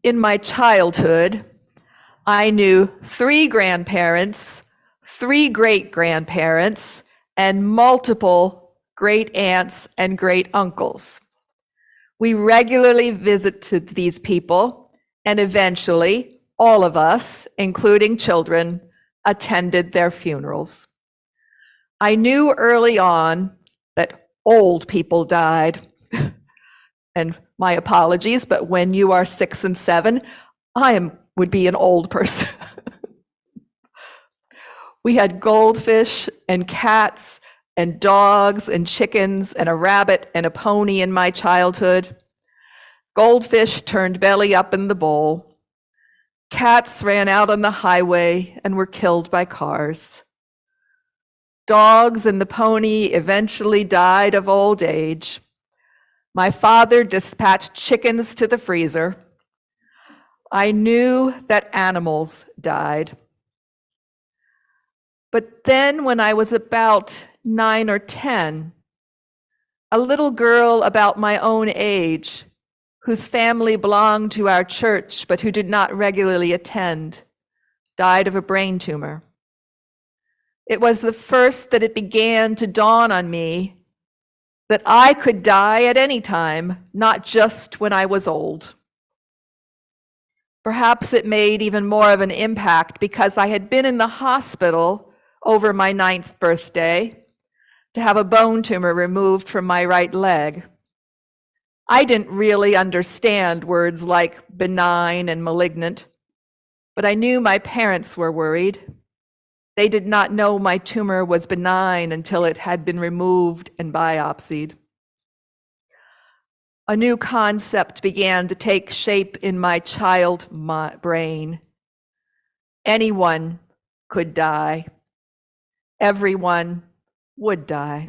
In my childhood, I knew 3 grandparents, 3 great-grandparents, and multiple great aunts and great uncles. We regularly visited these people, and eventually, all of us, including children, attended their funerals. I knew early on that old people died. And my apologies, but when you are 6 and 7, would be an old person. We had goldfish and cats and dogs and chickens and a rabbit and a pony in my childhood. Goldfish turned belly up in the bowl. Cats ran out on the highway and were killed by cars. Dogs and the pony eventually died of old age. My father dispatched chickens to the freezer. I knew that animals died. But then when I was about 9 or 10, a little girl about my own age, whose family belonged to our church but who did not regularly attend, died of a brain tumor. It was the first that it began to dawn on me that I could die at any time, not just when I was old. Perhaps it made even more of an impact because I had been in the hospital over my 9th birthday to have a bone tumor removed from my right leg. I didn't really understand words like benign and malignant, but I knew my parents were worried. They did not know my tumor was benign until it had been removed and biopsied. A new concept began to take shape in my child brain. Anyone could die. Everyone would die.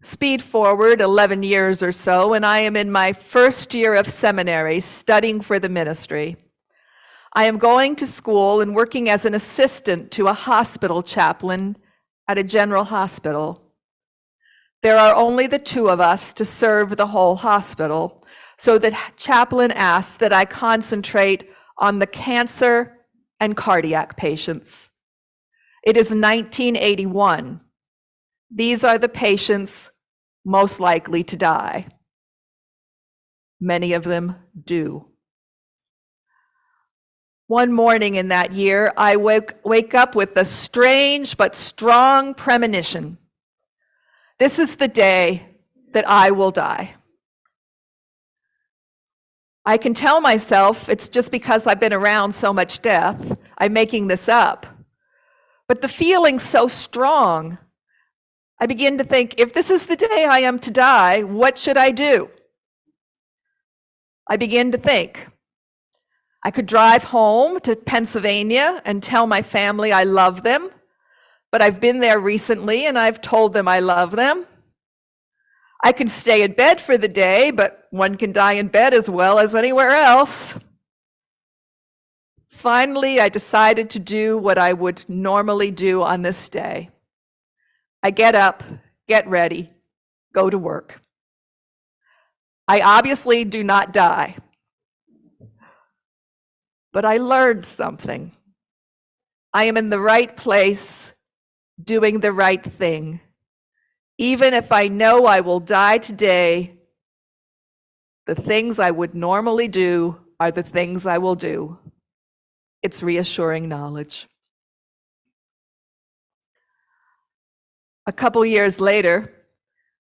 Speed forward 11 years or so, and I am in my first year of seminary studying for the ministry. I am going to school and working as an assistant to a hospital chaplain at a general hospital. There are only the 2 of us to serve the whole hospital, so the chaplain asks that I concentrate on the cancer and cardiac patients. It is 1981. These are the patients most likely to die. Many of them do. One morning in that year, I wake up with a strange but strong premonition. This is the day that I will die. I can tell myself it's just because I've been around so much death. I'm making this up. But the feeling's so strong. I begin to think, if this is the day I am to die, what should I do? I begin to think, I could drive home to Pennsylvania and tell my family I love them, but I've been there recently and I've told them I love them. I can stay in bed for the day, but one can die in bed as well as anywhere else. Finally, I decided to do what I would normally do on this day. I get up, get ready, go to work. I obviously do not die. But I learned something. I am in the right place, doing the right thing. Even if I know I will die today, the things I would normally do are the things I will do. It's reassuring knowledge. A couple years later,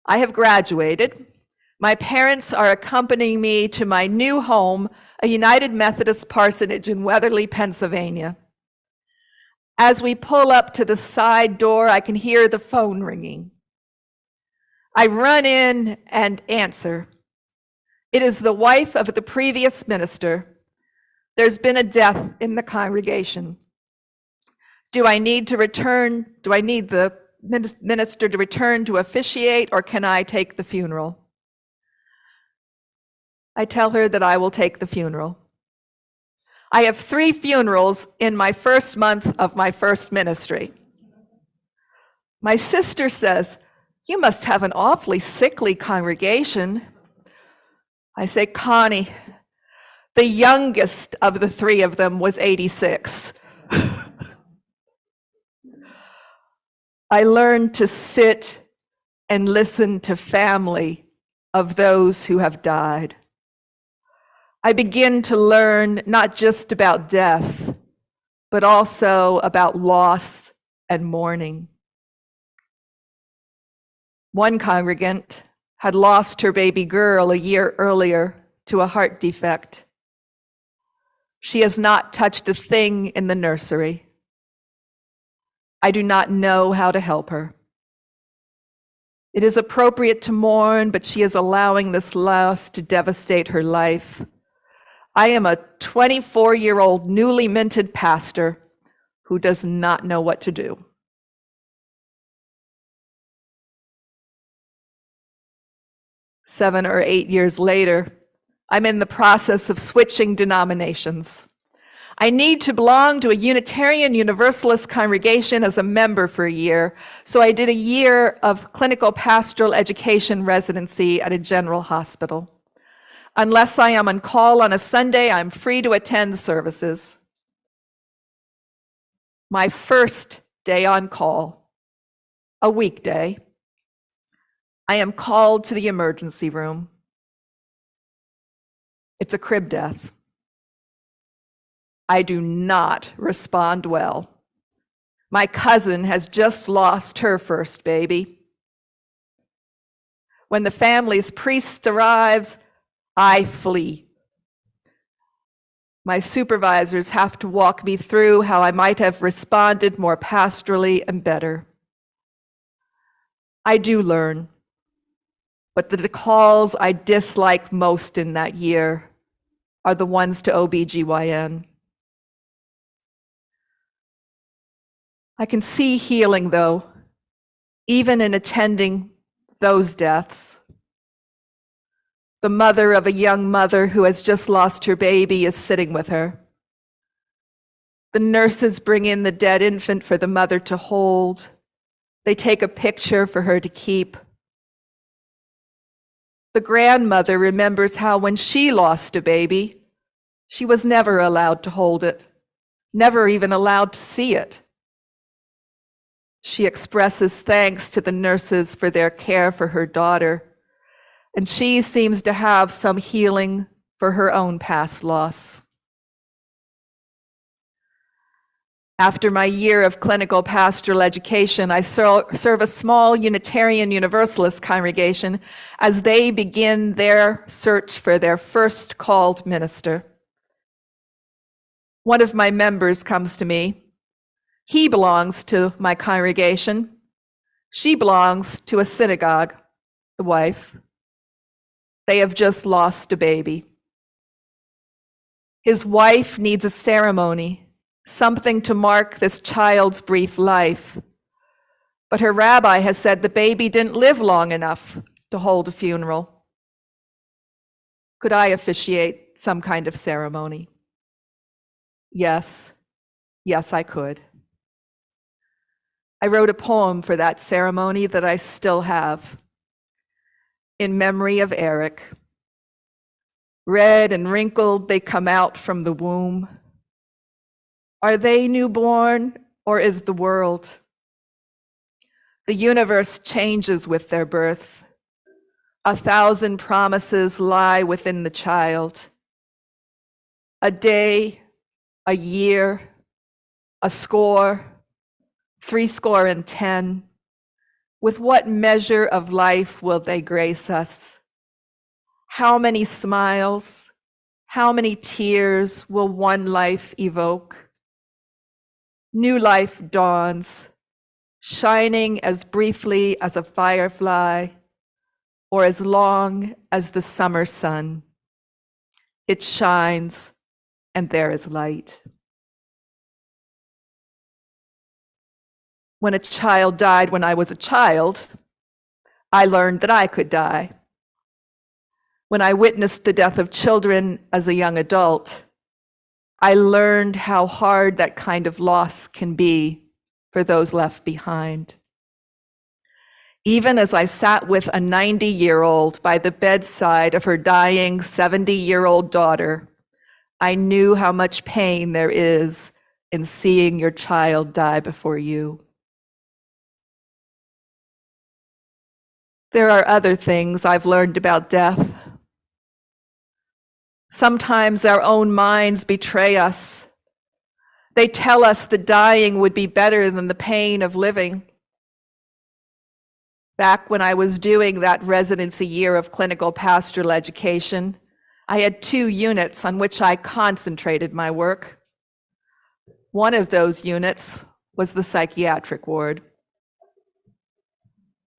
I have graduated. My parents are accompanying me to my new home, a United Methodist parsonage in Weatherly, Pennsylvania. As we pull up to the side door, I can hear the phone ringing. I run in and answer. It is the wife of the previous minister. There's been a death in the congregation. Do I need the minister to return to officiate, or can I take the funeral? I tell her that I will take the funeral. I have 3 funerals in my first month of my first ministry. My sister says, "You must have an awfully sickly congregation." I say, Connie, the youngest of the three of them was 86. I learned to sit and listen to family of those who have died. I begin to learn not just about death, but also about loss and mourning. One congregant had lost her baby girl a year earlier to a heart defect. She has not touched a thing in the nursery. I do not know how to help her. It is appropriate to mourn, but she is allowing this loss to devastate her life. I am a 24-year-old newly minted pastor who does not know what to do. Seven or 8 years later, I'm in the process of switching denominations. I need to belong to a Unitarian Universalist congregation as a member for a year, so I did a year of clinical pastoral education residency at a general hospital. Unless I am on call on a Sunday, I'm free to attend services. My first day on call, a weekday, I am called to the emergency room. It's a crib death. I do not respond well. My cousin has just lost her first baby. When the family's priest arrives, I flee. My supervisors have to walk me through how I might have responded more pastorally and better. I do learn, but the calls I dislike most in that year are the ones to OBGYN. I can see healing, though, even in attending those deaths. The mother of a young mother who has just lost her baby is sitting with her. The nurses bring in the dead infant for the mother to hold. They take a picture for her to keep. The grandmother remembers how when she lost a baby, she was never allowed to hold it, never even allowed to see it. She expresses thanks to the nurses for their care for her daughter, and she seems to have some healing for her own past loss. After my year of clinical pastoral education, I serve a small Unitarian Universalist congregation as they begin their search for their first called minister. One of my members comes to me. He belongs to my congregation. She belongs to a synagogue, the wife. They have just lost a baby. His wife needs a ceremony, something to mark this child's brief life. But her rabbi has said the baby didn't live long enough to hold a funeral. Could I officiate some kind of ceremony? Yes, I could. I wrote a poem for that ceremony that I still have. In memory of Eric. Red and wrinkled, they come out from the womb. Are they newborn, or is the world? The universe changes with their birth. 1,000 promises lie within the child. A day, a year, a score, 70. With what measure of life will they grace us? How many smiles, how many tears will one life evoke? New life dawns, shining as briefly as a firefly, or as long as the summer sun. It shines, and there is light. When a child died when I was a child, I learned that I could die. When I witnessed the death of children as a young adult, I learned how hard that kind of loss can be for those left behind. Even as I sat with a 90-year-old by the bedside of her dying 70-year-old daughter, I knew how much pain there is in seeing your child die before you. There are other things I've learned about death. Sometimes our own minds betray us. They tell us that dying would be better than the pain of living. Back when I was doing that residency year of clinical pastoral education, I had 2 units on which I concentrated my work. One of those units was the psychiatric ward.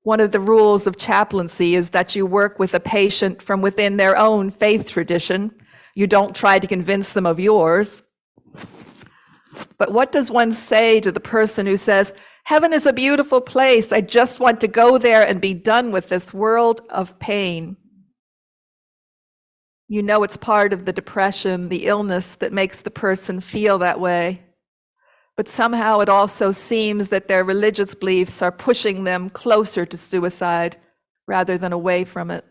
One of the rules of chaplaincy is that you work with a patient from within their own faith tradition. You don't try to convince them of yours. But what does one say to the person who says, "Heaven is a beautiful place. I just want to go there and be done with this world of pain"? You know it's part of the depression, the illness that makes the person feel that way. But somehow it also seems that their religious beliefs are pushing them closer to suicide rather than away from it.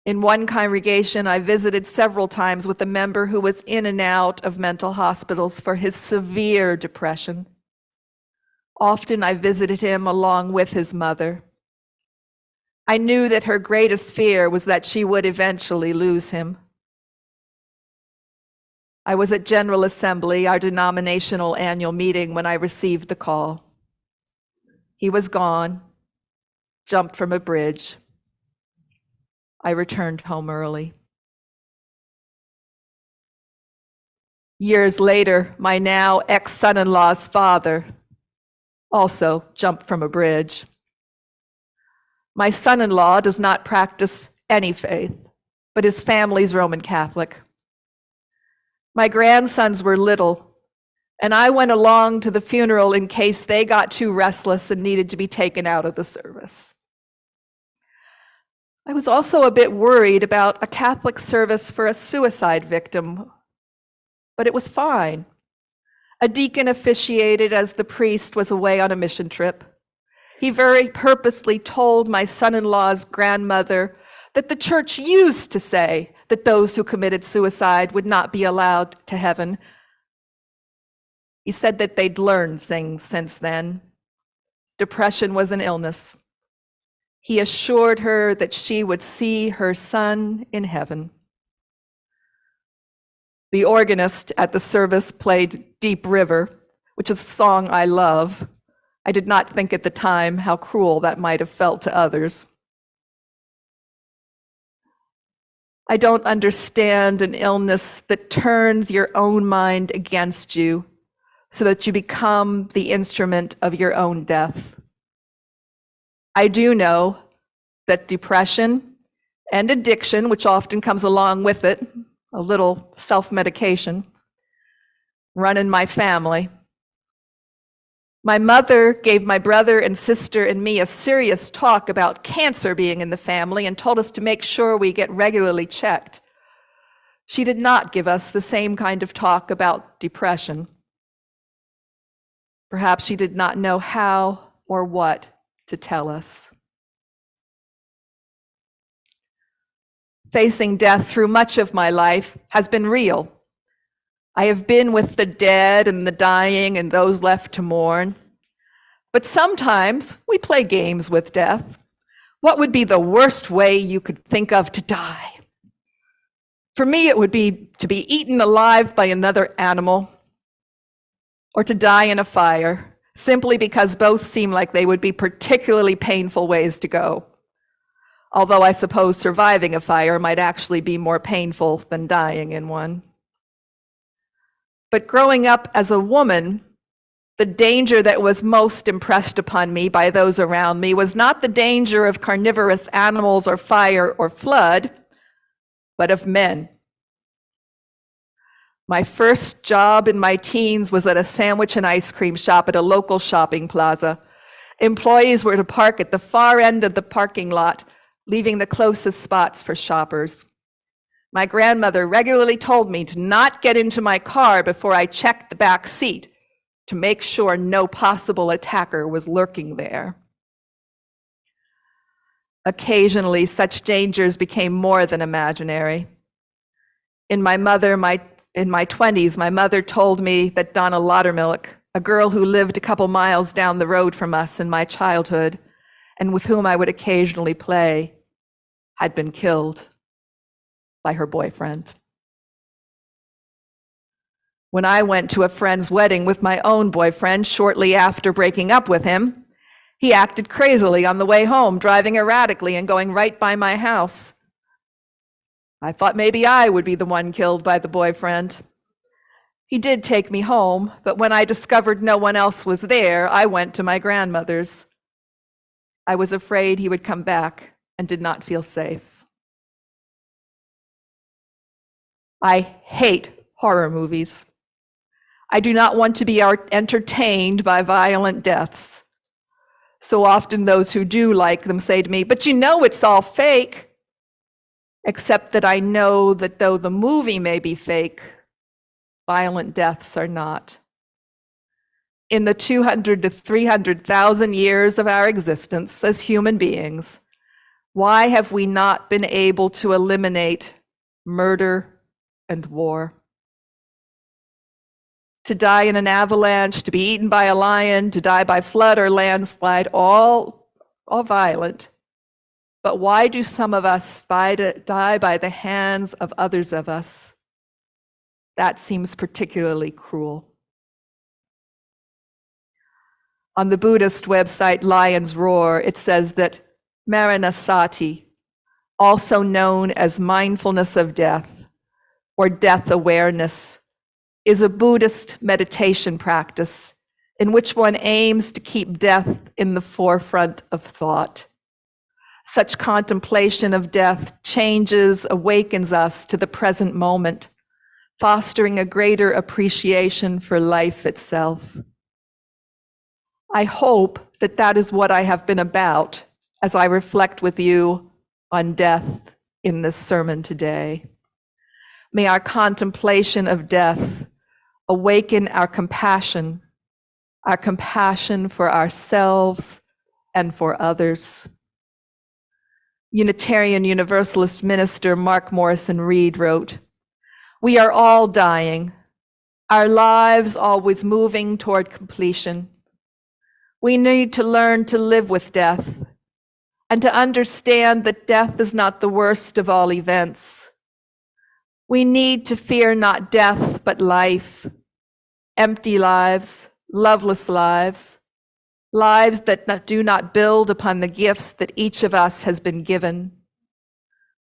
In one congregation I visited several times with a member who was in and out of mental hospitals for his severe depression. Often I visited him along with his mother. I knew that her greatest fear was that she would eventually lose him. I was at General Assembly, our denominational annual meeting, when I received the call. He was gone, jumped from a bridge. I returned home early. Years later, my now ex-son-in-law's father also jumped from a bridge. My son-in-law does not practice any faith, but his family's Roman Catholic. My grandsons were little, and I went along to the funeral in case they got too restless and needed to be taken out of the service. I was also a bit worried about a Catholic service for a suicide victim, but it was fine. A deacon officiated as the priest was away on a mission trip. He very purposely told my son-in-law's grandmother that the church used to say that those who committed suicide would not be allowed to heaven. He said that they'd learned things since then. Depression was an illness. He assured her that she would see her son in heaven. The organist at the service played Deep River, which is a song I love. I did not think at the time how cruel that might have felt to others. I don't understand an illness that turns your own mind against you so that you become the instrument of your own death. I do know that depression and addiction, which often comes along with it, a little self-medication, run in my family. My mother gave my brother and sister and me a serious talk about cancer being in the family and told us to make sure we get regularly checked. She did not give us the same kind of talk about depression. Perhaps she did not know how or what to tell us. Facing death through much of my life has been real. I have been with the dead and the dying and those left to mourn. But sometimes we play games with death. What would be the worst way you could think of to die? For me, it would be to be eaten alive by another animal or to die in a fire, simply because both seem like they would be particularly painful ways to go. Although I suppose surviving a fire might actually be more painful than dying in one. But growing up as a woman, the danger that was most impressed upon me by those around me was not the danger of carnivorous animals or fire or flood, but of men. My first job in my teens was at a sandwich and ice cream shop at a local shopping plaza. Employees were to park at the far end of the parking lot, leaving the closest spots for shoppers. My grandmother regularly told me to not get into my car before I checked the back seat to make sure no possible attacker was lurking there. Occasionally, such dangers became more than imaginary. In my 20s, my mother told me that Donna Laudermilk, a girl who lived a couple miles down the road from us in my childhood, and with whom I would occasionally play, had been killed by her boyfriend. When I went to a friend's wedding with my own boyfriend shortly after breaking up with him, he acted crazily on the way home, driving erratically and going right by my house. I thought maybe I would be the one killed by the boyfriend. He did take me home, but when I discovered no one else was there, I went to my grandmother's. I was afraid he would come back and did not feel safe. I hate horror movies. I do not want to be entertained by violent deaths. So often those who do like them say to me, but you know it's all fake. Except that I know that though the movie may be fake, violent deaths are not. In the 200 to 300,000 years of our existence as human beings, why have we not been able to eliminate murder and war? To die in an avalanche, to be eaten by a lion, to die by flood or landslide, all violent. But why do some of us die by the hands of others of us? That seems particularly cruel. On the Buddhist website Lion's Roar, it says that Maranasati, also known as mindfulness of death or death awareness, is a Buddhist meditation practice in which one aims to keep death in the forefront of thought. Such contemplation of death awakens us to the present moment, fostering a greater appreciation for life itself. I hope that that is what I have been about as I reflect with you on death in this sermon today. May our contemplation of death awaken our compassion for ourselves and for others. Unitarian Universalist minister Mark Morrison Reed wrote, "We are all dying, our lives always moving toward completion. We need to learn to live with death and to understand that death is not the worst of all events. We need to fear not death, but life, empty lives, loveless lives, lives that do not build upon the gifts that each of us has been given,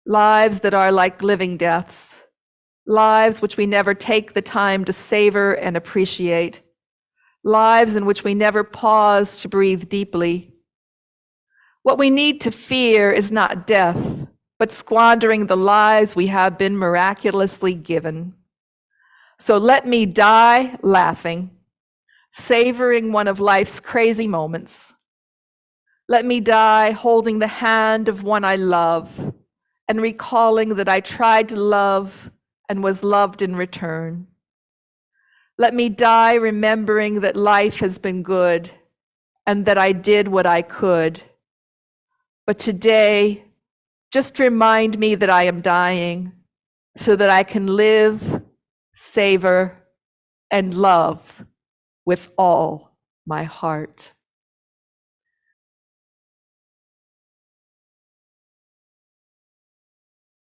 lives that are like living deaths, lives which we never take the time to savor and appreciate, lives in which we never pause to breathe deeply. What we need to fear is not death, but squandering the lives we have been miraculously given. So let me die laughing, savoring one of life's crazy moments. Let me die holding the hand of one I love and recalling that I tried to love and was loved in return. Let me die remembering that life has been good and that I did what I could. But today, just remind me that I am dying so that I can live, savor, and love with all my heart."